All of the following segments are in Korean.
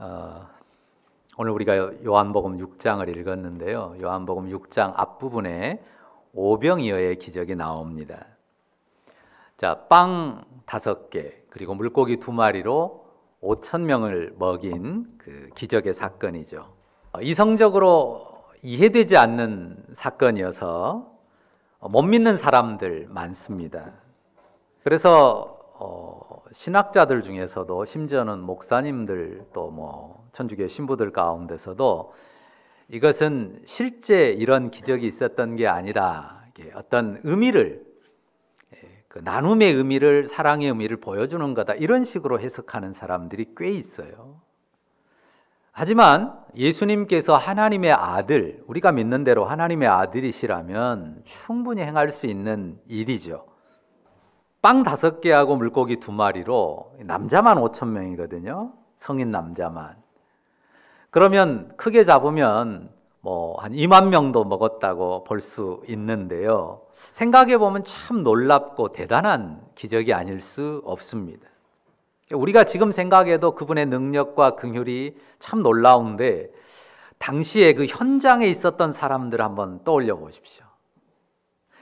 어, 오늘 우리가 요한복음 6장을 읽었는데요. 요한복음 6장 앞부분에 오병이어의 기적이 나옵니다. 자, 빵 5개 그리고 물고기 2마리로 5,000명을 먹인 그 기적의 사건이죠. 이성적으로 이해되지 않는 사건이어서 못 믿는 사람들 많습니다. 그래서 신학자들 중에서도 심지어는 목사님들 또 천주교 신부들 가운데서도 이것은 실제 이런 기적이 있었던 게 아니라 어떤 의미를, 그 나눔의 의미를, 사랑의 의미를 보여주는 거다, 이런 식으로 해석하는 사람들이 꽤 있어요. 하지만 예수님께서 하나님의 아들, 우리가 믿는 대로 하나님의 아들이시라면 충분히 행할 수 있는 일이죠. 빵 5개하고 물고기 2마리로 남자만 5,000명이거든요. 성인 남자만. 그러면 크게 잡으면 한 2만 명도 먹었다고 볼 수 있는데요. 생각해 보면 참 놀랍고 대단한 기적이 아닐 수 없습니다. 우리가 지금 생각해도 그분의 능력과 긍휼이 참 놀라운데, 당시에 그 현장에 있었던 사람들 한번 떠올려 보십시오.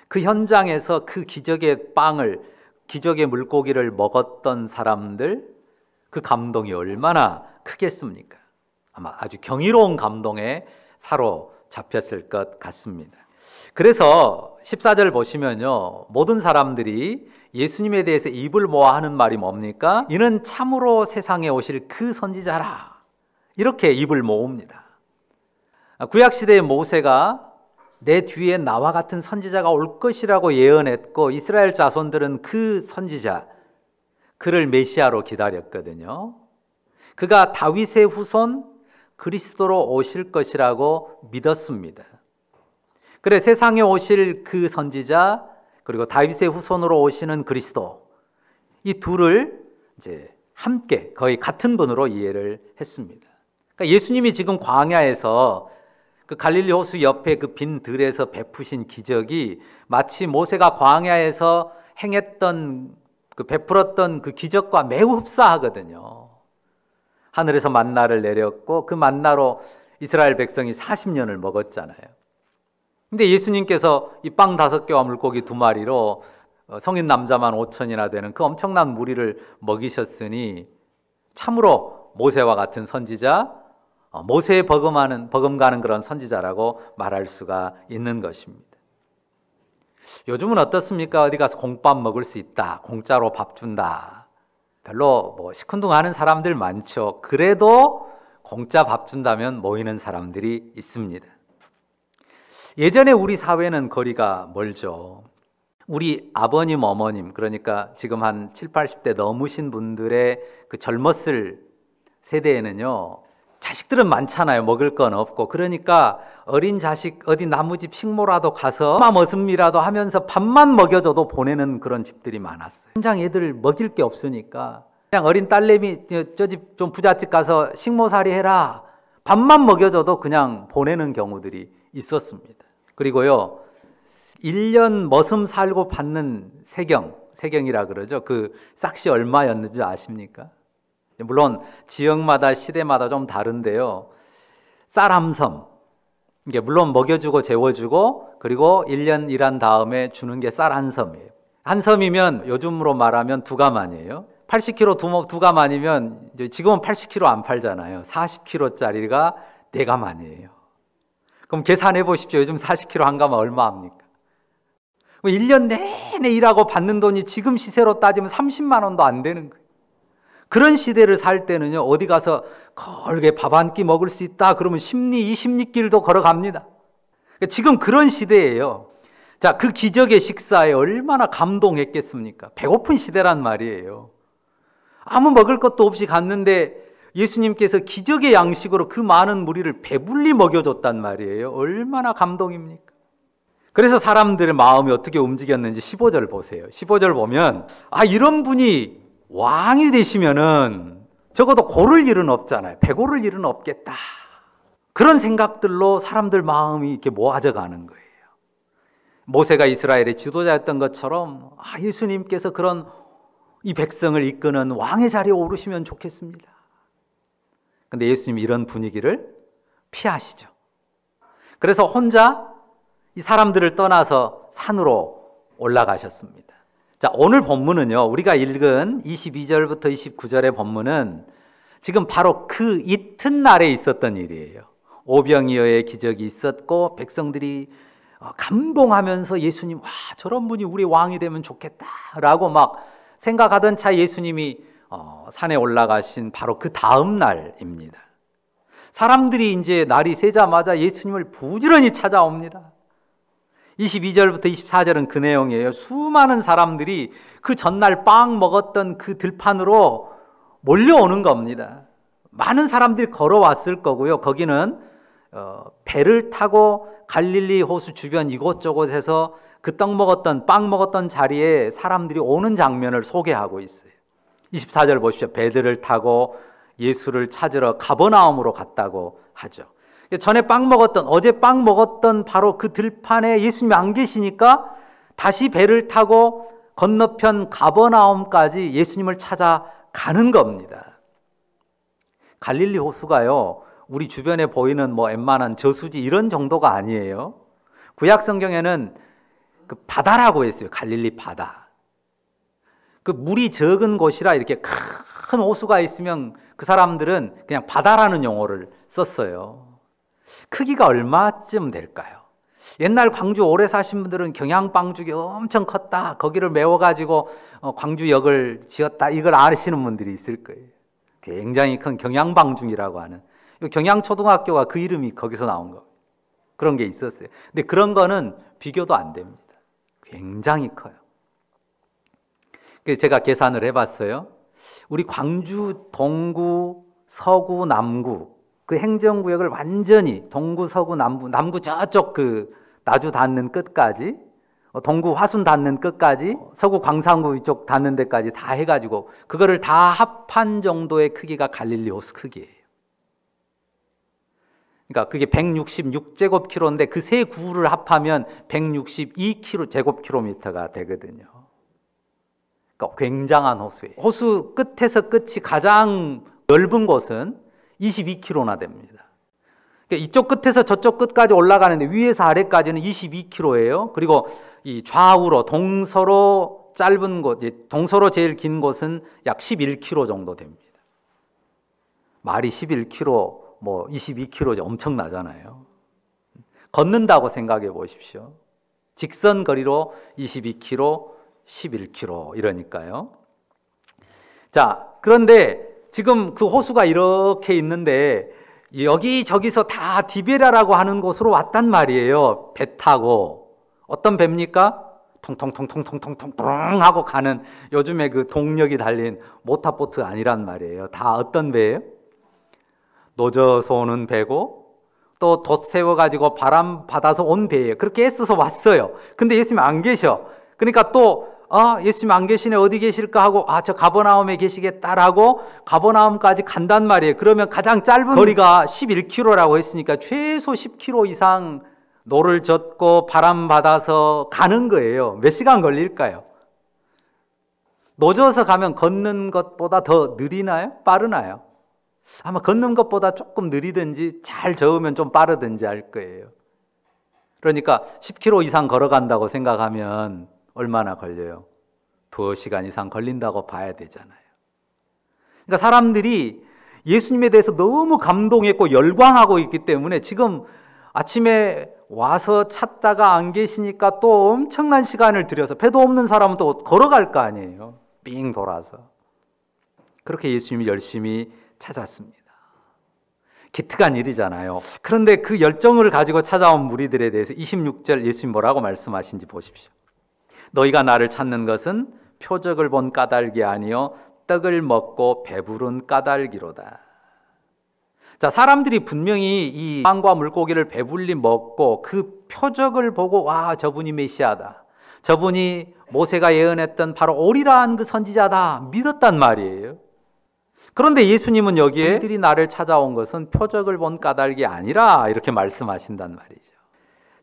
그 현장에서 그 기적의 빵을, 기적의 물고기를 먹었던 사람들, 그 감동이 얼마나 크겠습니까? 아마 아주 경이로운 감동에 사로잡혔을 것 같습니다. 그래서 14절 보시면요, 모든 사람들이 예수님에 대해서 입을 모아 하는 말이 뭡니까? 이는 참으로 세상에 오실 그 선지자라, 이렇게 입을 모읍니다. 구약시대의 모세가 내 뒤에 나와 같은 선지자가 올 것이라고 예언했고, 이스라엘 자손들은 그 선지자, 그를 메시아로 기다렸거든요. 그가 다윗의 후손 그리스도로 오실 것이라고 믿었습니다. 그래, 세상에 오실 그 선지자, 그리고 다윗의 후손으로 오시는 그리스도, 이 둘을 이제 함께 거의 같은 분으로 이해를 했습니다. 그러니까 예수님이 지금 광야에서 그 갈릴리 호수 옆에 그 빈 들에서 베푸신 기적이 마치 모세가 광야에서 행했던, 그 베풀었던 그 기적과 매우 흡사하거든요. 하늘에서 만나를 내렸고 그 만나로 이스라엘 백성이 40년을 먹었잖아요. 근데 예수님께서 이 빵 5개와 물고기 2마리로 성인 남자만 5,000이나 되는 그 엄청난 무리를 먹이셨으니 참으로 모세와 같은 선지자, 모세에 버금가는 그런 선지자라고 말할 수가 있는 것입니다. 요즘은 어떻습니까? 어디 가서 공밥 먹을 수 있다, 공짜로 밥 준다, 별로 시큰둥하는 사람들 많죠. 그래도 공짜 밥 준다면 모이는 사람들이 있습니다. 예전에 우리 사회는 거리가 멀죠. 우리 아버님, 어머님, 그러니까 지금 한 70, 80대 넘으신 분들의 그 젊었을 세대에는요, 자식들은 많잖아요. 먹을 건 없고. 그러니까 어린 자식 어디 나무집 식모라도 가서 머슴이라도 하면서 밥만 먹여줘도 보내는 그런 집들이 많았어요. 현장 애들 먹일 게 없으니까 그냥 어린 딸내미 저 집 좀 부잣집 가서 식모살이 해라, 밥만 먹여줘도 그냥 보내는 경우들이 있었습니다. 그리고요, 1년 머슴 살고 받는 세경이라 그러죠. 그 싹시 얼마였는지 아십니까? 물론 지역마다 시대마다 좀 다른데요, 쌀 한 섬, 이게 물론 먹여주고 재워주고 그리고 1년 일한 다음에 주는 게 쌀 한 섬이에요. 한 섬이면 요즘으로 말하면 2가만이에요. 80kg 2가만이면 지금은 80kg 안 팔잖아요. 40kg짜리가 4가만이에요. 그럼 계산해 보십시오. 요즘 40kg 한 가만 얼마 합니까? 1년 내내 일하고 받는 돈이 지금 시세로 따지면 30만 원도 안 되는 거예요. 그런 시대를 살 때는요, 어디 가서 걸게 밥 한 끼 먹을 수 있다 그러면 10리, 20리 길도 걸어갑니다. 지금 그런 시대예요. 자, 그 기적의 식사에 얼마나 감동했겠습니까? 배고픈 시대란 말이에요. 아무 먹을 것도 없이 갔는데 예수님께서 기적의 양식으로 그 많은 무리를 배불리 먹여줬단 말이에요. 얼마나 감동입니까? 그래서 사람들의 마음이 어떻게 움직였는지 15절 보세요. 15절 보면, 이런 분이 왕이 되시면은 적어도 고를 일은 없잖아요. 배고를 일은 없겠다. 그런 생각들로 사람들 마음이 이렇게 모아져 가는 거예요. 모세가 이스라엘의 지도자였던 것처럼 예수님께서 그런 이 백성을 이끄는 왕의 자리에 오르시면 좋겠습니다. 근데 예수님이 이런 분위기를 피하시죠. 그래서 혼자 이 사람들을 떠나서 산으로 올라가셨습니다. 자, 오늘 본문은요, 우리가 읽은 22절부터 29절의 본문은 지금 바로 그 이튿날에 있었던 일이에요. 오병이어의 기적이 있었고 백성들이 감동하면서 예수님, 와, 저런 분이 우리 왕이 되면 좋겠다라고 막 생각하던 차 예수님이 산에 올라가신 바로 그 다음 날입니다. 사람들이 이제 날이 새자마자 예수님을 부지런히 찾아옵니다. 22절부터 24절은 그 내용이에요. 수많은 사람들이 그 전날 빵 먹었던 그 들판으로 몰려오는 겁니다. 많은 사람들이 걸어왔을 거고요. 거기는 배를 타고 갈릴리 호수 주변 이곳저곳에서 그 떡 먹었던 빵 먹었던 자리에 사람들이 오는 장면을 소개하고 있어요. 24절 보십시오. 배들을 타고 예수를 찾으러 가버나움으로 갔다고 하죠. 전에 어제 빵 먹었던 바로 그 들판에 예수님이 안 계시니까 다시 배를 타고 건너편 가버나움까지 예수님을 찾아가는 겁니다. 갈릴리 호수가요, 우리 주변에 보이는 웬만한 저수지 이런 정도가 아니에요. 구약 성경에는 그 바다라고 했어요. 갈릴리 바다. 그 물이 적은 곳이라 이렇게 큰 호수가 있으면 그 사람들은 그냥 바다라는 용어를 썼어요. 크기가 얼마쯤 될까요? 옛날 광주 오래 사신 분들은 경양방죽이 엄청 컸다, 거기를 메워가지고 광주역을 지었다, 이걸 아시는 분들이 있을 거예요. 굉장히 큰 경양방죽이라고 하는, 경양초등학교가 그 이름이 거기서 나온 거, 그런 게 있었어요. 근데 그런 거는 비교도 안 됩니다. 굉장히 커요. 그래서 제가 계산을 해봤어요. 우리 광주 동구, 서구, 남구 그 행정구역을 완전히 동구, 서구, 남구 저쪽 그 나주 닿는 끝까지, 동구 화순 닿는 끝까지, 서구 광산구 이쪽 닿는 데까지 다 해가지고 그거를 다 합한 정도의 크기가 갈릴리 호수 크기예요. 그러니까 그게 166제곱킬로인데 그 세 구를 합하면 162제곱킬로미터가 되거든요. 그러니까 굉장한 호수예요. 호수 끝에서 끝이 가장 넓은 곳은 22km나 됩니다. 그러니까 이쪽 끝에서 저쪽 끝까지 올라가는데 위에서 아래까지는 22km예요. 그리고 이 좌우로 동서로 짧은 곳, 동서로 제일 긴 곳은 약 11km 정도 됩니다. 말이 11km, 22km 엄청나잖아요. 걷는다고 생각해 보십시오. 직선 거리로 22km, 11km 이러니까요. 자, 그런데 지금 그 호수가 이렇게 있는데 여기저기서 다 디베라라고 하는 곳으로 왔단 말이에요. 배 타고. 어떤 배입니까? 통통통통통통통 뿌릉 하고 가는, 요즘에 그 동력이 달린 모터보트 아니란 말이에요. 다 어떤 배예요? 노져서 오는 배고 또 돛 세워가지고 바람 받아서 온 배예요. 그렇게 애써서 왔어요. 근데 예수님 안 계셔. 그러니까 또 예수님 안 계시네, 어디 계실까 하고 저 가버나움에 계시겠다라고 가버나움까지 간단 말이에요. 그러면 가장 짧은 거리가 11km라고 했으니까 최소 10km 이상 노를 젓고 바람 받아서 가는 거예요. 몇 시간 걸릴까요? 노져서 가면 걷는 것보다 더 느리나요? 빠르나요? 아마 걷는 것보다 조금 느리든지 잘 저으면 좀 빠르든지 할 거예요. 그러니까 10km 이상 걸어간다고 생각하면 얼마나 걸려요? 2시간 이상 걸린다고 봐야 되잖아요. 그러니까 사람들이 예수님에 대해서 너무 감동했고 열광하고 있기 때문에 지금 아침에 와서 찾다가 안 계시니까 또 엄청난 시간을 들여서, 배도 없는 사람은 또 걸어갈 거 아니에요. 삥 돌아서. 그렇게 예수님이 열심히 찾았습니다. 기특한 일이잖아요. 그런데 그 열정을 가지고 찾아온 무리들에 대해서 26절 예수님 뭐라고 말씀하신지 보십시오. 너희가 나를 찾는 것은 표적을 본 까닭이 아니요 떡을 먹고 배부른 까닭이로다. 자, 사람들이 분명히 이 빵과 물고기를 배불리 먹고 그 표적을 보고 와, 저분이 메시아다, 저분이 모세가 예언했던 바로 오리라는 그 선지자다 믿었단 말이에요. 그런데 예수님은 여기에 이들이 나를 찾아온 것은 표적을 본 까닭이 아니라 이렇게 말씀하신단 말이죠.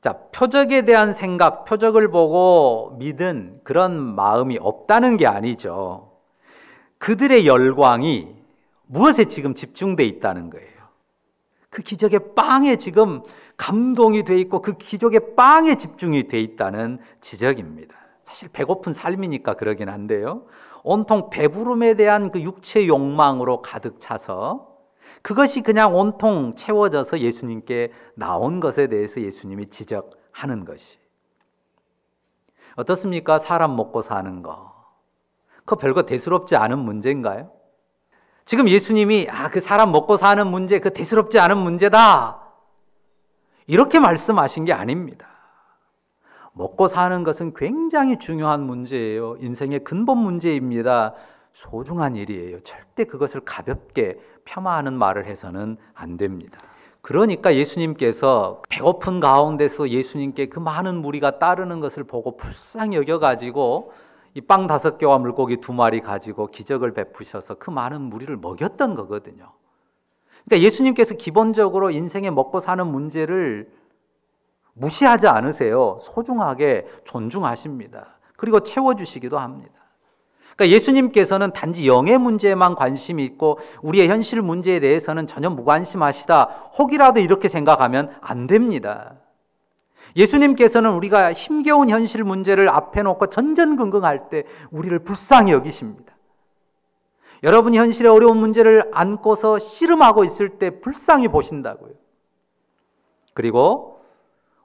자, 표적에 대한 생각, 표적을 보고 믿은 그런 마음이 없다는 게 아니죠. 그들의 열광이 무엇에 지금 집중돼 있다는 거예요. 그 기적의 빵에 지금 감동이 돼 있고 그 기적의 빵에 집중이 돼 있다는 지적입니다. 사실 배고픈 삶이니까 그러긴 한데요. 온통 배부름에 대한 그 육체 욕망으로 가득 차서 그것이 그냥 온통 채워져서 예수님께 나온 것에 대해서 예수님이 지적하는 것이. 어떻습니까? 사람 먹고 사는 거. 그거 별거 대수롭지 않은 문제인가요? 지금 예수님이 그 사람 먹고 사는 문제, 그 대수롭지 않은 문제다, 이렇게 말씀하신 게 아닙니다. 먹고 사는 것은 굉장히 중요한 문제예요. 인생의 근본 문제입니다. 소중한 일이에요. 절대 그것을 가볍게 폄하하는 말을 해서는 안 됩니다. 그러니까 예수님께서 배고픈 가운데서 예수님께 그 많은 무리가 따르는 것을 보고 불쌍히 여겨가지고 이 빵 5개와 물고기 2마리 가지고 기적을 베푸셔서 그 많은 무리를 먹였던 거거든요. 그러니까 예수님께서 기본적으로 인생에 먹고 사는 문제를 무시하지 않으세요. 소중하게 존중하십니다. 그리고 채워주시기도 합니다. 그러니까 예수님께서는 단지 영의 문제에만 관심이 있고 우리의 현실 문제에 대해서는 전혀 무관심하시다, 혹이라도 이렇게 생각하면 안 됩니다. 예수님께서는 우리가 힘겨운 현실 문제를 앞에 놓고 전전긍긍할 때 우리를 불쌍히 여기십니다. 여러분이 현실의 어려운 문제를 안고서 씨름하고 있을 때 불쌍히 보신다고요. 그리고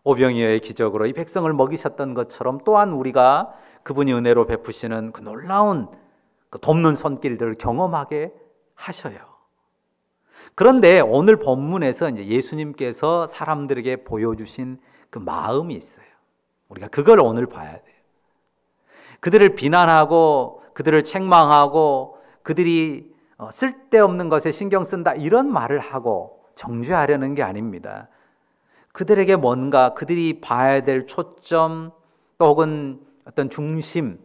오병이어의 기적으로 이 백성을 먹이셨던 것처럼 또한 우리가 그분이 은혜로 베푸시는 그 놀라운 그 돕는 손길들을 경험하게 하셔요. 그런데 오늘 본문에서 이제 예수님께서 사람들에게 보여주신 그 마음이 있어요. 우리가 그걸 오늘 봐야 돼요. 그들을 비난하고 그들을 책망하고 그들이 쓸데없는 것에 신경 쓴다, 이런 말을 하고 정죄하려는 게 아닙니다. 그들에게 뭔가 그들이 봐야 될 초점 또 혹은 어떤 중심,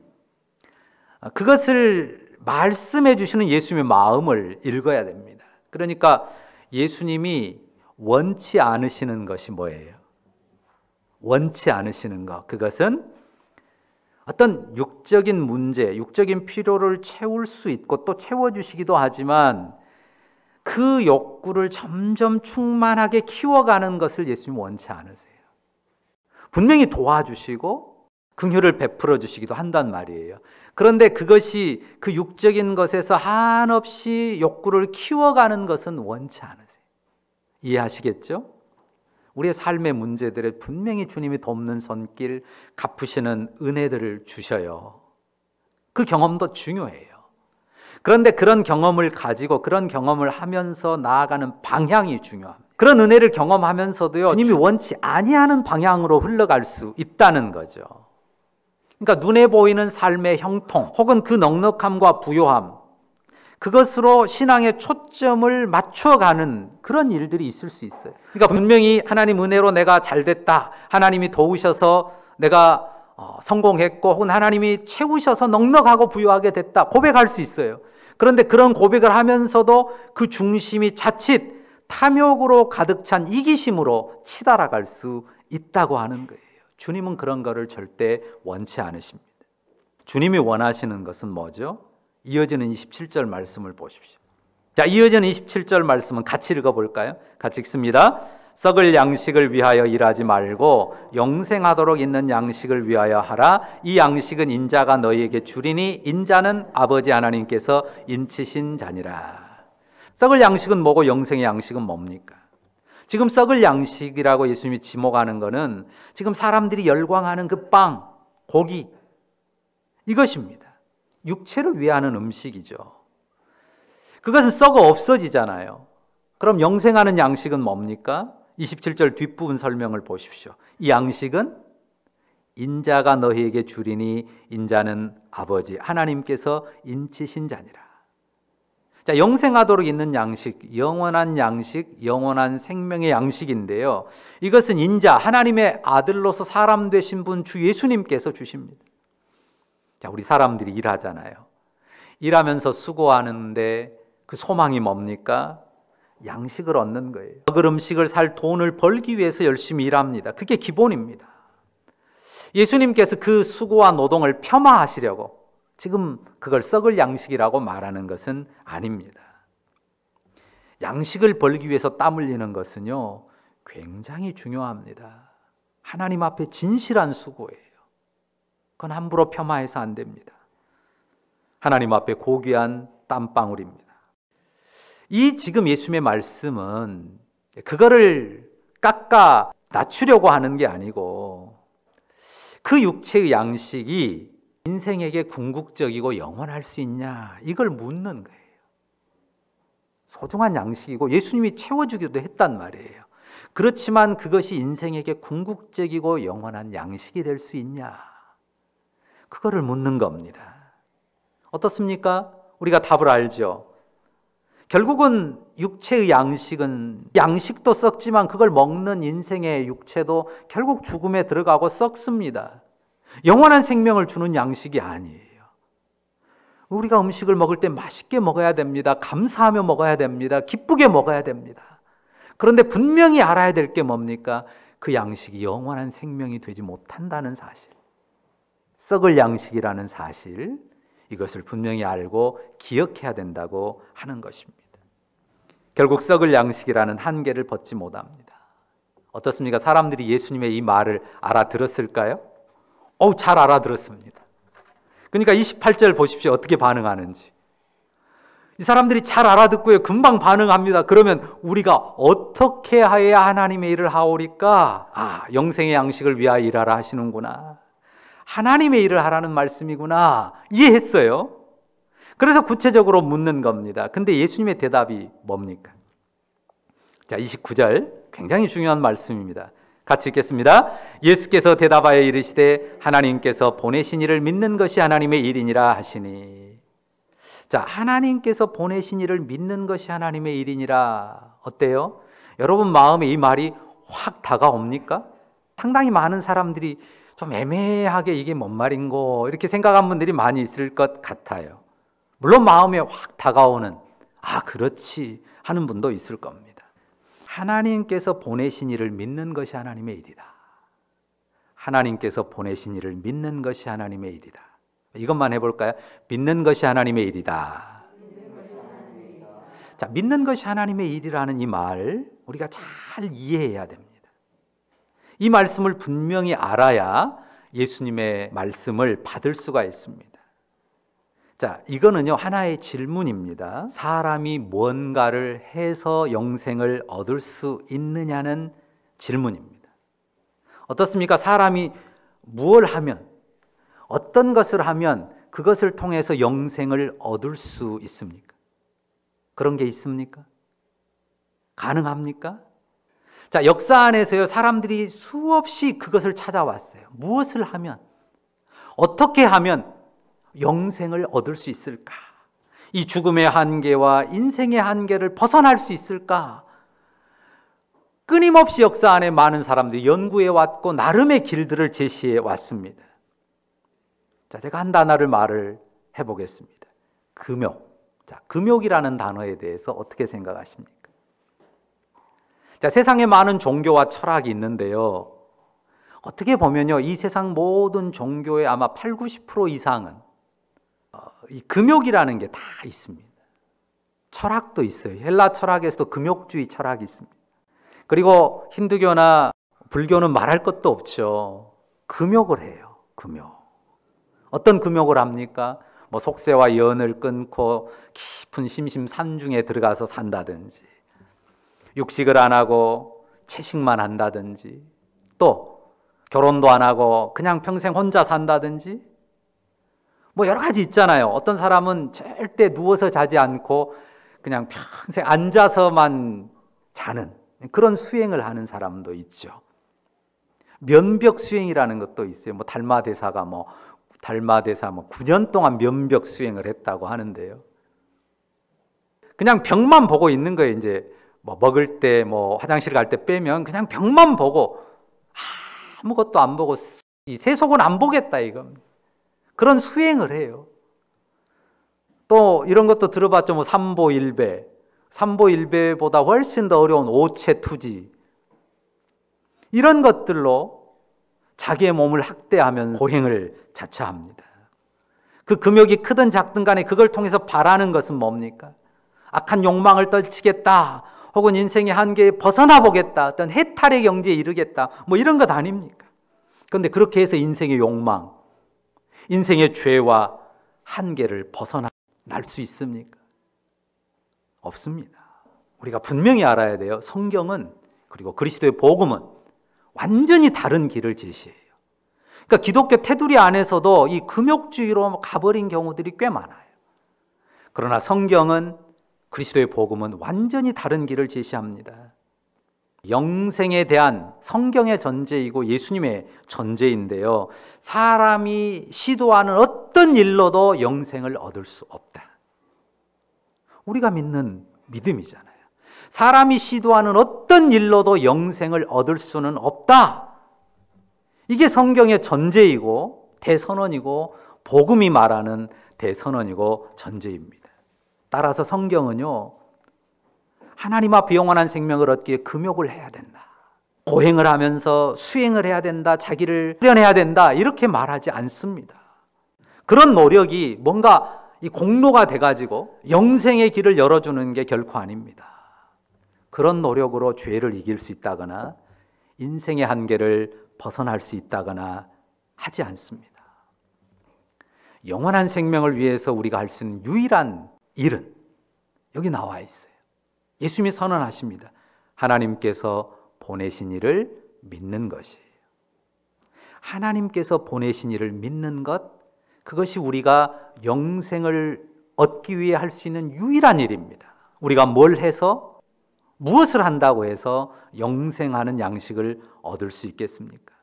그것을 말씀해 주시는 예수님의 마음을 읽어야 됩니다. 그러니까 예수님이 원치 않으시는 것이 뭐예요? 원치 않으시는 것, 그것은 어떤 육적인 문제, 육적인 필요를 채울 수 있고 또 채워주시기도 하지만 그 욕구를 점점 충만하게 키워가는 것을 예수님은 원치 않으세요. 분명히 도와주시고 긍휼을 베풀어 주시기도 한단 말이에요. 그런데 그것이 그 육적인 것에서 한없이 욕구를 키워가는 것은 원치 않으세요. 이해하시겠죠? 우리의 삶의 문제들에 분명히 주님이 돕는 손길, 갚으시는 은혜들을 주셔요. 그 경험도 중요해요. 그런데 그런 경험을 가지고 그런 경험을 하면서 나아가는 방향이 중요합니다. 그런 은혜를 경험하면서도요, 주님이 원치 아니하는 방향으로 흘러갈 수 있다는 거죠. 그러니까 눈에 보이는 삶의 형통 혹은 그 넉넉함과 부요함, 그것으로 신앙의 초점을 맞춰가는 그런 일들이 있을 수 있어요. 그러니까 분명히 하나님 은혜로 내가 잘됐다, 하나님이 도우셔서 내가 성공했고 혹은 하나님이 채우셔서 넉넉하고 부유하게 됐다 고백할 수 있어요. 그런데 그런 고백을 하면서도 그 중심이 자칫 탐욕으로 가득 찬 이기심으로 치달아갈 수 있다고 하는 거예요. 주님은 그런 거를 절대 원치 않으십니다. 주님이 원하시는 것은 뭐죠? 이어지는 27절 말씀을 보십시오. 자, 이어지는 27절 말씀은 같이 읽어볼까요? 같이 읽습니다. 썩을 양식을 위하여 일하지 말고 영생하도록 있는 양식을 위하여 하라. 이 양식은 인자가 너희에게 주리니 인자는 아버지 하나님께서 인치신 자니라. 썩을 양식은 뭐고 영생의 양식은 뭡니까? 지금 썩을 양식이라고 예수님이 지목하는 것은 지금 사람들이 열광하는 그 빵, 고기, 이것입니다. 육체를 위하는 음식이죠. 그것은 썩어 없어지잖아요. 그럼 영생하는 양식은 뭡니까? 27절 뒷부분 설명을 보십시오. 이 양식은 인자가 너희에게 주리니 인자는 아버지 하나님께서 인치신 자니라. 자, 영생하도록 있는 양식, 영원한 양식, 영원한 생명의 양식인데요, 이것은 인자, 하나님의 아들로서 사람 되신 분 주 예수님께서 주십니다. 자, 우리 사람들이 일하잖아요. 일하면서 수고하는데 그 소망이 뭡니까? 양식을 얻는 거예요. 먹을 음식을 살 돈을 벌기 위해서 열심히 일합니다. 그게 기본입니다. 예수님께서 그 수고와 노동을 폄하하시려고 지금 그걸 썩을 양식이라고 말하는 것은 아닙니다. 양식을 벌기 위해서 땀 흘리는 것은요, 굉장히 중요합니다. 하나님 앞에 진실한 수고예요. 그건 함부로 폄하해서 안 됩니다. 하나님 앞에 고귀한 땀방울입니다. 이 지금 예수님의 말씀은 그거를 깎아 낮추려고 하는 게 아니고 그 육체의 양식이 인생에게 궁극적이고 영원할 수 있냐, 이걸 묻는 거예요. 소중한 양식이고 예수님이 채워주기도 했단 말이에요. 그렇지만 그것이 인생에게 궁극적이고 영원한 양식이 될 수 있냐, 그거를 묻는 겁니다. 어떻습니까? 우리가 답을 알죠. 결국은 육체의 양식은, 양식도 썩지만 그걸 먹는 인생의 육체도 결국 죽음에 들어가고 썩습니다. 영원한 생명을 주는 양식이 아니에요. 우리가 음식을 먹을 때 맛있게 먹어야 됩니다. 감사하며 먹어야 됩니다. 기쁘게 먹어야 됩니다. 그런데 분명히 알아야 될 게 뭡니까? 그 양식이 영원한 생명이 되지 못한다는 사실, 썩을 양식이라는 사실, 이것을 분명히 알고 기억해야 된다고 하는 것입니다. 결국 썩을 양식이라는 한계를 벗지 못합니다. 어떻습니까? 사람들이 예수님의 이 말을 알아들었을까요? 잘 알아들었습니다. 그러니까 28절 보십시오. 어떻게 반응하는지. 이 사람들이 잘 알아듣고요, 금방 반응합니다. 그러면 우리가 어떻게 해야 하나님의 일을 하오리까? 영생의 양식을 위하여 일하라 하시는구나. 하나님의 일을 하라는 말씀이구나. 이해했어요. 그래서 구체적으로 묻는 겁니다. 근데 예수님의 대답이 뭡니까? 자, 29절 굉장히 중요한 말씀입니다. 같이 읽겠습니다. 예수께서 대답하여 이르시되 하나님께서 보내신 이를 믿는 것이 하나님의 일이니라 하시니. 자, 하나님께서 보내신 이를 믿는 것이 하나님의 일이니라. 어때요? 여러분 마음에 이 말이 확 다가옵니까? 상당히 많은 사람들이 좀 애매하게 이게 뭔 말인고 이렇게 생각한 분들이 많이 있을 것 같아요. 물론 마음에 확 다가오는, 그렇지 하는 분도 있을 겁니다. 하나님께서 보내신 이를 믿는 것이 하나님의 일이다. 하나님께서 보내신 이를 믿는 것이 하나님의 일이다. 이것만 해볼까요? 믿는 것이 하나님의 일이다. 자, 믿는 것이 하나님의 일이라는 이 말 우리가 잘 이해해야 됩니다. 이 말씀을 분명히 알아야 예수님의 말씀을 받을 수가 있습니다. 자, 이거는요, 하나의 질문입니다. 사람이 뭔가를 해서 영생을 얻을 수 있느냐는 질문입니다. 어떻습니까? 사람이 무엇을 하면, 어떤 것을 하면 그것을 통해서 영생을 얻을 수 있습니까? 그런 게 있습니까? 가능합니까? 자, 역사 안에서요, 사람들이 수없이 그것을 찾아왔어요. 무엇을 하면, 어떻게 하면 영생을 얻을 수 있을까? 이 죽음의 한계와 인생의 한계를 벗어날 수 있을까? 끊임없이 역사 안에 많은 사람들이 연구해 왔고 나름의 길들을 제시해 왔습니다. 자, 제가 한 단어를 말을 해보겠습니다. 금욕. 자, 금욕이라는 단어에 대해서 어떻게 생각하십니까? 자, 세상에 많은 종교와 철학이 있는데요, 어떻게 보면요, 이 세상 모든 종교의 아마 80-90% 이상은 이 금욕이라는 게 다 있습니다. 철학도 있어요. 헬라 철학에서도 금욕주의 철학이 있습니다. 그리고 힌두교나 불교는 말할 것도 없죠. 금욕을 해요. 금욕. 어떤 금욕을 합니까? 뭐 속세와 연을 끊고 깊은 심심산중에 들어가서 산다든지, 육식을 안 하고 채식만 한다든지, 또 결혼도 안 하고 그냥 평생 혼자 산다든지, 뭐 여러 가지 있잖아요. 어떤 사람은 절대 누워서 자지 않고 그냥 평생 앉아서만 자는 그런 수행을 하는 사람도 있죠. 면벽 수행이라는 것도 있어요. 뭐 달마대사가 달마대사 9년 동안 면벽 수행을 했다고 하는데요. 그냥 벽만 보고 있는 거예요. 이제 뭐 먹을 때, 뭐 화장실 갈 때 빼면 그냥 벽만 보고 아무것도 안 보고 이 세속은 안 보겠다 이겁니다. 그런 수행을 해요. 또 이런 것도 들어봤죠. 뭐 삼보일배. 삼보일배보다 훨씬 더 어려운 오체투지. 이런 것들로 자기의 몸을 학대하면 고행을 자처합니다. 그 금욕이 크든 작든 간에 그걸 통해서 바라는 것은 뭡니까? 악한 욕망을 떨치겠다, 혹은 인생의 한계에 벗어나 보겠다, 어떤 해탈의 경지에 이르겠다, 뭐 이런 것 아닙니까? 그런데 그렇게 해서 인생의 욕망, 인생의 죄와 한계를 벗어날 수 있습니까? 없습니다. 우리가 분명히 알아야 돼요. 성경은, 그리고 그리스도의 복음은 완전히 다른 길을 제시해요. 그러니까 기독교 테두리 안에서도 이 금욕주의로 가버린 경우들이 꽤 많아요. 그러나 성경은, 그리스도의 복음은 완전히 다른 길을 제시합니다. 영생에 대한 성경의 전제이고 예수님의 전제인데요, 사람이 시도하는 어떤 일로도 영생을 얻을 수 없다. 우리가 믿는 믿음이잖아요. 사람이 시도하는 어떤 일로도 영생을 얻을 수는 없다. 이게 성경의 전제이고 대선언이고 복음이 말하는 대선언이고 전제입니다. 따라서 성경은요, 하나님 앞에 영원한 생명을 얻기 위해 금욕을 해야 된다, 고행을 하면서 수행을 해야 된다, 자기를 수련해야 된다, 이렇게 말하지 않습니다. 그런 노력이 뭔가 이 공로가 돼가지고 영생의 길을 열어주는 게 결코 아닙니다. 그런 노력으로 죄를 이길 수 있다거나 인생의 한계를 벗어날 수 있다거나 하지 않습니다. 영원한 생명을 위해서 우리가 할 수 있는 유일한 일은 여기 나와 있어요. 예수님이 선언하십니다. 하나님께서 보내신 이를 믿는 것이에요. 하나님께서 보내신 이를 믿는 것, 그것이 우리가 영생을 얻기 위해 할 수 있는 유일한 일입니다. 우리가 뭘 해서, 무엇을 한다고 해서 영생하는 양식을 얻을 수 있겠습니까?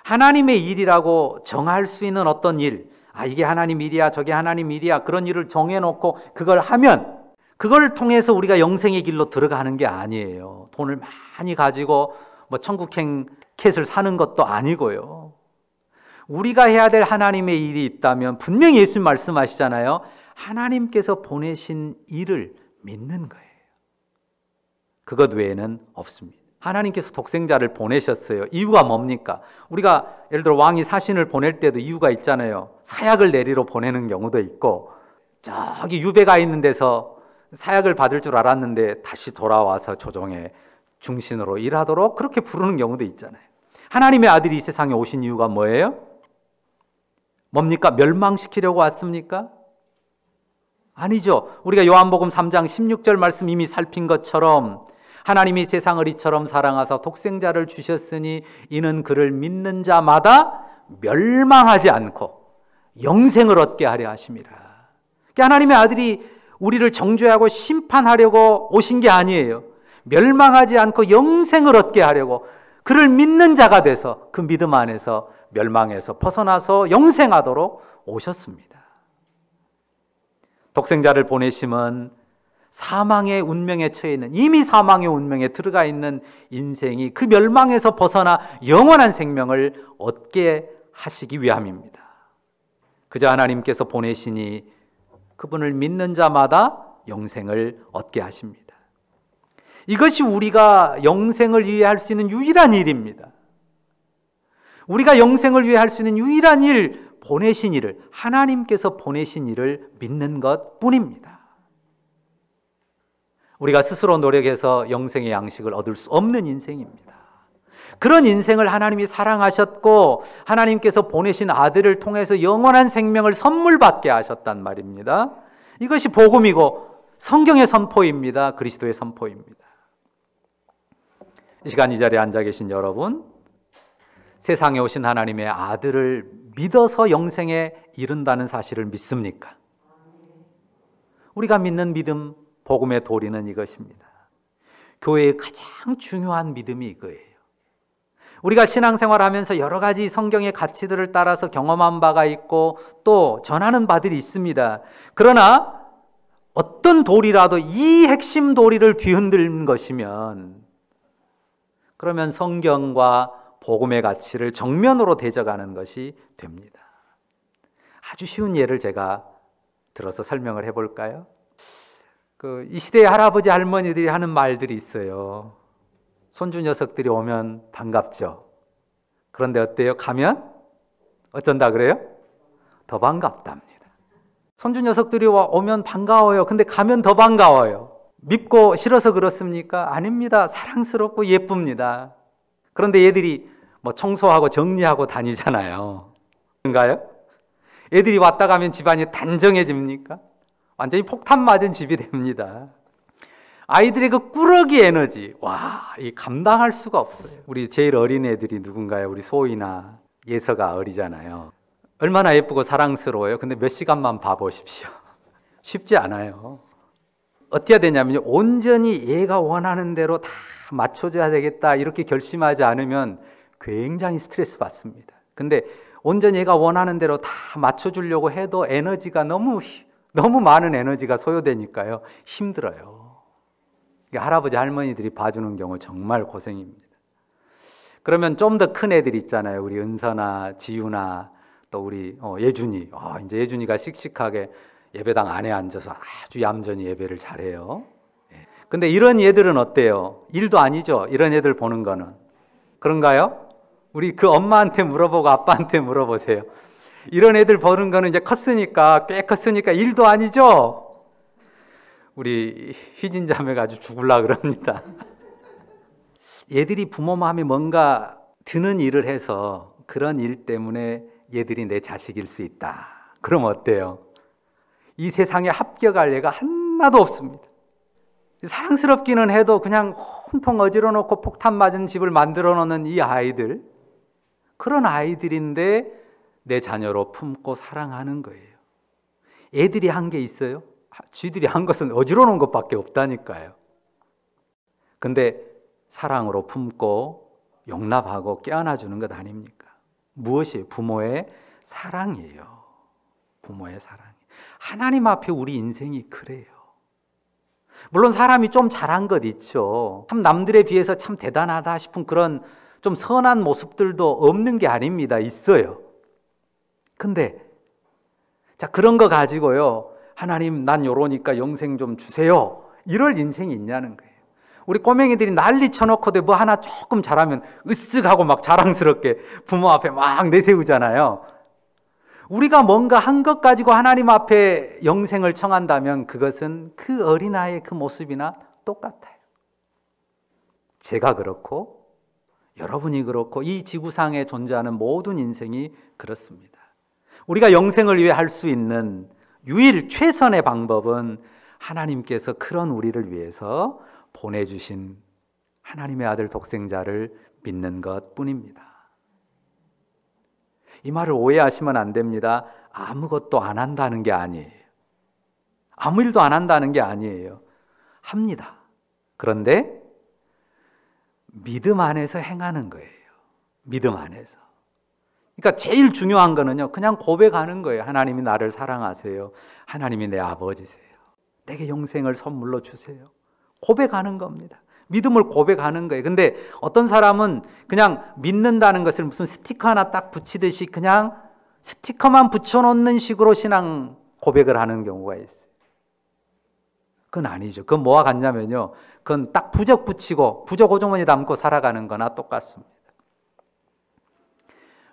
하나님의 일이라고 정할 수 있는 어떤 일, 이게 하나님 일이야, 저게 하나님 일이야, 그런 일을 정해놓고 그걸 하면 그걸 통해서 우리가 영생의 길로 들어가는 게 아니에요. 돈을 많이 가지고 뭐 천국행 캣을 사는 것도 아니고요. 우리가 해야 될 하나님의 일이 있다면 분명히 예수님 말씀하시잖아요. 하나님께서 보내신 일을 믿는 거예요. 그것 외에는 없습니다. 하나님께서 독생자를 보내셨어요. 이유가 뭡니까? 우리가 예를 들어 왕이 사신을 보낼 때도 이유가 있잖아요. 사약을 내리러 보내는 경우도 있고, 저기 유배가 있는 데서 사약을 받을 줄 알았는데 다시 돌아와서 조정의 중신으로 일하도록 그렇게 부르는 경우도 있잖아요. 하나님의 아들이 이 세상에 오신 이유가 뭐예요? 뭡니까? 멸망시키려고 왔습니까? 아니죠. 우리가 요한복음 3장 16절 말씀 이미 살핀 것처럼 하나님이 세상을 이처럼 사랑하사 독생자를 주셨으니 이는 그를 믿는 자마다 멸망하지 않고 영생을 얻게 하려 하심이라. 그러니까 하나님의 아들이 우리를 정죄하고 심판하려고 오신 게 아니에요. 멸망하지 않고 영생을 얻게 하려고, 그를 믿는 자가 돼서 그 믿음 안에서 멸망에서 벗어나서 영생하도록 오셨습니다. 독생자를 보내심은 사망의 운명에 처해 있는, 이미 사망의 운명에 들어가 있는 인생이 그 멸망에서 벗어나 영원한 생명을 얻게 하시기 위함입니다. 그저 하나님께서 보내시니 그분을 믿는 자마다 영생을 얻게 하십니다. 이것이 우리가 영생을 위해 할 수 있는 유일한 일입니다. 우리가 영생을 위해 할 수 있는 유일한 일, 보내신 일을, 하나님께서 보내신 일을 믿는 것 뿐입니다. 우리가 스스로 노력해서 영생의 양식을 얻을 수 없는 인생입니다. 그런 인생을 하나님이 사랑하셨고 하나님께서 보내신 아들을 통해서 영원한 생명을 선물 받게 하셨단 말입니다. 이것이 복음이고 성경의 선포입니다. 그리스도의 선포입니다. 이 시간 이 자리에 앉아 계신 여러분, 세상에 오신 하나님의 아들을 믿어서 영생에 이른다는 사실을 믿습니까? 우리가 믿는 믿음, 복음의 도리는 이것입니다. 교회의 가장 중요한 믿음이 이거예요. 우리가 신앙생활하면서 여러 가지 성경의 가치들을 따라서 경험한 바가 있고 또 전하는 바들이 있습니다. 그러나 어떤 도리라도 이 핵심 도리를 뒤흔드는 것이면, 그러면 성경과 복음의 가치를 정면으로 대적하는 것이 됩니다. 아주 쉬운 예를 제가 들어서 설명을 해볼까요? 이 시대의 할아버지 할머니들이 하는 말들이 있어요. 손주 녀석들이 오면 반갑죠. 그런데 어때요? 가면 어쩐다 그래요? 더 반갑답니다. 손주 녀석들이 오면 반가워요. 근데 가면 더 반가워요. 밉고 싫어서 그렇습니까? 아닙니다. 사랑스럽고 예쁩니다. 그런데 얘들이 뭐 청소하고 정리하고 다니잖아요. 그런가요? 애들이 왔다 가면 집안이 단정해집니까? 완전히 폭탄 맞은 집이 됩니다. 아이들의 그 꾸러기 에너지, 와, 이 감당할 수가 없어요. 우리 제일 어린 애들이 누군가요? 우리 소희나 예서가 어리잖아요. 얼마나 예쁘고 사랑스러워요. 근데 몇 시간만 봐보십시오. 쉽지 않아요. 어떻게 해야 되냐면요, 온전히 얘가 원하는 대로 다 맞춰줘야 되겠다 이렇게 결심하지 않으면 굉장히 스트레스 받습니다. 근데 온전히 얘가 원하는 대로 다 맞춰주려고 해도 에너지가 너무 많은 에너지가 소요되니까요, 힘들어요. 할아버지 할머니들이 봐주는 경우 정말 고생입니다. 그러면 좀 더 큰 애들 있잖아요. 우리 은서나 지유나 또 우리 예준이. 이제 예준이가 씩씩하게 예배당 안에 앉아서 아주 얌전히 예배를 잘해요. 근데 이런 얘들은 어때요? 일도 아니죠. 이런 애들 보는 거는. 그런가요? 우리 그 엄마한테 물어보고 아빠한테 물어보세요. 이런 애들 보는 거는 이제 컸으니까, 꽤 컸으니까 일도 아니죠. 우리 희진 자매가 아주 죽을라 그럽니다. 얘들이 부모 마음에 뭔가 드는 일을 해서 그런 일 때문에 얘들이 내 자식일 수 있다. 그럼 어때요? 이 세상에 합격할 애가 하나도 없습니다. 사랑스럽기는 해도 그냥 혼통 어지러 놓고 폭탄 맞은 집을 만들어 놓는 이 아이들, 그런 아이들인데 내 자녀로 품고 사랑하는 거예요. 애들이 한 게 있어요? 쥐들이 한 것은 어지러 놓은 것밖에 없다니까요. 근데 사랑으로 품고 용납하고 껴안아주는 것 아닙니까? 무엇이에요? 부모의 사랑이에요. 부모의 사랑. 하나님 앞에 우리 인생이 그래요. 물론 사람이 좀 잘한 것 있죠. 참 남들에 비해서 참 대단하다 싶은 그런 좀 선한 모습들도 없는 게 아닙니다. 있어요. 근데 자, 그런 거 가지고요, 하나님 난 요러니까 영생 좀 주세요, 이럴 인생이 있냐는 거예요. 우리 꼬맹이들이 난리 쳐놓고도 뭐 하나 조금 잘하면 으쓱하고 막 자랑스럽게 부모 앞에 막 내세우잖아요. 우리가 뭔가 한 것 가지고 하나님 앞에 영생을 청한다면 그것은 그 어린아이의 그 모습이나 똑같아요. 제가 그렇고 여러분이 그렇고 이 지구상에 존재하는 모든 인생이 그렇습니다. 우리가 영생을 위해 할 수 있는 최선의 방법은 하나님께서 그런 우리를 위해서 보내주신 하나님의 아들 독생자를 믿는 것뿐입니다. 이 말을 오해하시면 안 됩니다. 아무것도 안 한다는 게 아니에요. 아무 일도 안 한다는 게 아니에요. 합니다. 그런데 믿음 안에서 행하는 거예요. 믿음 안에서. 그러니까 제일 중요한 거는요, 그냥 고백하는 거예요. 하나님이 나를 사랑하세요. 하나님이 내 아버지세요. 내게 영생을 선물로 주세요. 고백하는 겁니다. 믿음을 고백하는 거예요. 근데 어떤 사람은 그냥 믿는다는 것을 무슨 스티커 하나 딱 붙이듯이 그냥 스티커만 붙여놓는 식으로 신앙 고백을 하는 경우가 있어요. 그건 아니죠. 그건 뭐와 같냐면요, 그건 딱 부적 붙이고 부적 호주머니 담고 살아가는 거나 똑같습니다.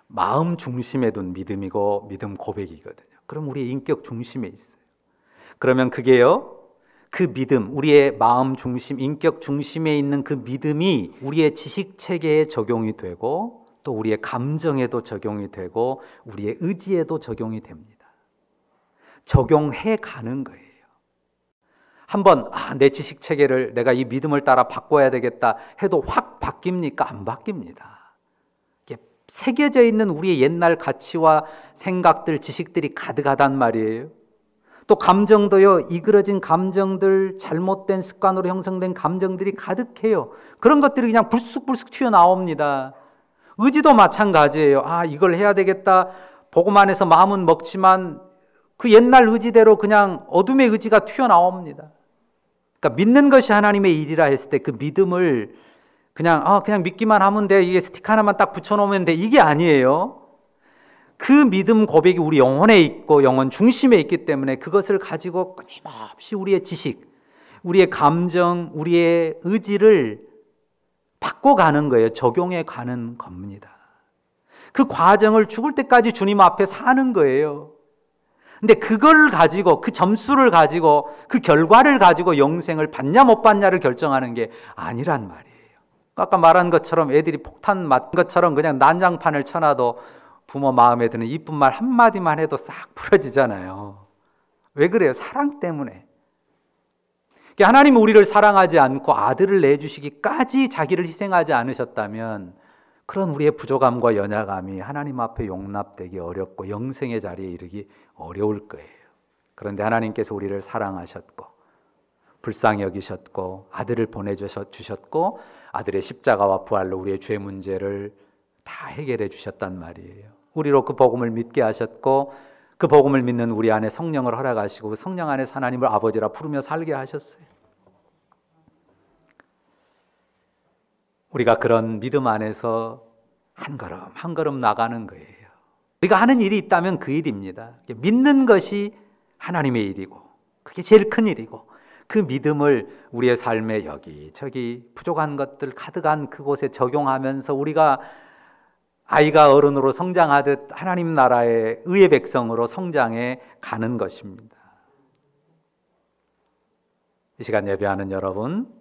마음 중심에 둔 믿음이고 믿음 고백이거든요. 그럼 우리의 인격 중심에 있어요. 그러면 그게요, 그 믿음, 우리의 마음 중심, 인격 중심에 있는 그 믿음이 우리의 지식 체계에 적용이 되고 또 우리의 감정에도 적용이 되고 우리의 의지에도 적용이 됩니다. 적용해 가는 거예요. 한번 내 지식 체계를 내가 이 믿음을 따라 바꿔야 되겠다 해도 확 바뀝니까? 안 바뀝니다. 새겨져 있는 우리의 옛날 가치와 생각들, 지식들이 가득하단 말이에요. 또 감정도요, 이그러진 감정들, 잘못된 습관으로 형성된 감정들이 가득해요. 그런 것들이 그냥 불쑥불쑥 튀어나옵니다. 의지도 마찬가지예요. 이걸 해야 되겠다 보고만 해서 마음은 먹지만 그 옛날 의지대로 그냥 어둠의 의지가 튀어나옵니다. 그러니까 믿는 것이 하나님의 일이라 했을 때 그 믿음을 그냥 믿기만 하면 돼, 이게 스티커 하나만 딱 붙여놓으면 돼, 이게 아니에요. 그 믿음 고백이 우리 영혼에 있고 영혼 중심에 있기 때문에 그것을 가지고 끊임없이 우리의 지식, 우리의 감정, 우리의 의지를 바꿔가는 거예요. 적용해 가는 겁니다. 그 과정을 죽을 때까지 주님 앞에 사는 거예요. 근데 그걸 가지고, 그 점수를 가지고, 그 결과를 가지고 영생을 받냐 못 받냐를 결정하는 게 아니란 말이에요. 아까 말한 것처럼 애들이 폭탄 맞은 것처럼 그냥 난장판을 쳐놔도 부모 마음에 드는 이쁜 말 한마디만 해도 싹 풀어지잖아요. 왜 그래요? 사랑 때문에. 하나님이 우리를 사랑하지 않고 아들을 내주시기까지 자기를 희생하지 않으셨다면 그런 우리의 부족함과 연약함이 하나님 앞에 용납되기 어렵고 영생의 자리에 이르기 어려울 거예요. 그런데 하나님께서 우리를 사랑하셨고 불쌍히 여기셨고 아들을 보내주셨고 아들의 십자가와 부활로 우리의 죄 문제를 다 해결해 주셨단 말이에요. 우리로 그 복음을 믿게 하셨고 그 복음을 믿는 우리 안에 성령을 허락하시고 그 성령 안에 하나님을 아버지라 부르며 살게 하셨어요. 우리가 그런 믿음 안에서 한 걸음 한 걸음 나가는 거예요. 우리가 하는 일이 있다면 그 일입니다. 믿는 것이 하나님의 일이고 그게 제일 큰 일이고 그 믿음을 우리의 삶에 여기저기 부족한 것들 가득한 그곳에 적용하면서 우리가 아이가 어른으로 성장하듯 하나님 나라의 의의 백성으로 성장해 가는 것입니다. 이 시간 예배하는 여러분,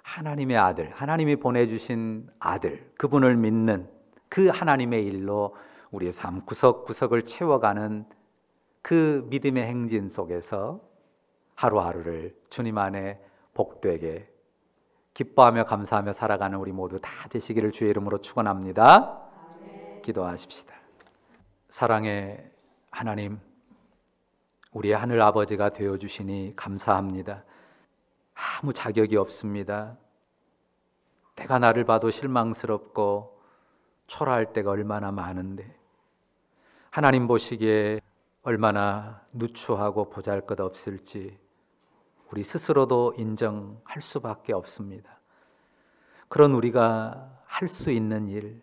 하나님의 아들, 하나님이 보내주신 아들, 그분을 믿는 그 하나님의 일로 우리의 삶 구석구석을 채워가는 그 믿음의 행진 속에서 하루하루를 주님 안에 복되게 기뻐하며 감사하며 살아가는 우리 모두 다 되시기를 주의 이름으로 축원합니다. 기도하십시다. 사랑의 하나님, 우리의 하늘 아버지가 되어주시니 감사합니다. 아무 자격이 없습니다. 내가 나를 봐도 실망스럽고 초라할 때가 얼마나 많은데 하나님 보시기에 얼마나 누추하고 보잘것없을지 우리 스스로도 인정할 수밖에 없습니다. 그런 우리가 할 수 있는 일,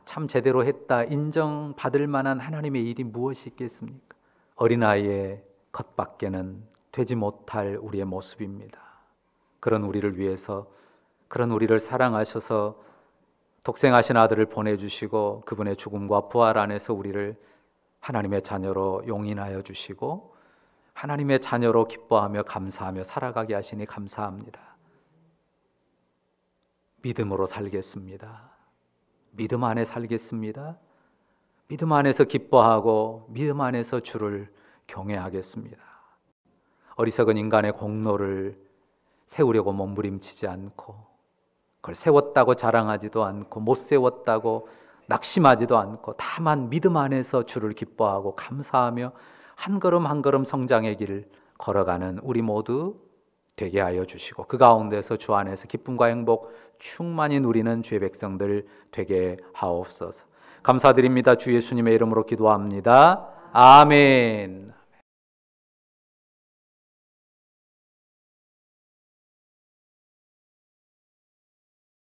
참 제대로 했다 인정받을 만한 하나님의 일이 무엇이 있겠습니까? 어린아이의 겉밖에는 되지 못할 우리의 모습입니다. 그런 우리를 위해서, 그런 우리를 사랑하셔서 독생하신 아들을 보내주시고 그분의 죽음과 부활 안에서 우리를 하나님의 자녀로 용인하여 주시고 하나님의 자녀로 기뻐하며 감사하며 살아가게 하시니 감사합니다. 믿음으로 살겠습니다. 믿음 안에 살겠습니다. 믿음 안에서 기뻐하고 믿음 안에서 주를 경외하겠습니다. 어리석은 인간의 공로를 세우려고 몸부림치지 않고 그걸 세웠다고 자랑하지도 않고 못 세웠다고 낙심하지도 않고 다만 믿음 안에서 주를 기뻐하고 감사하며 한 걸음 한 걸음 성장의 길을 걸어가는 우리 모두 되게 하여 주시고 그 가운데서 주 안에서 기쁨과 행복 충만히 누리는 주의 백성들 되게 하옵소서. 감사드립니다. 주 예수님의 이름으로 기도합니다. 아멘.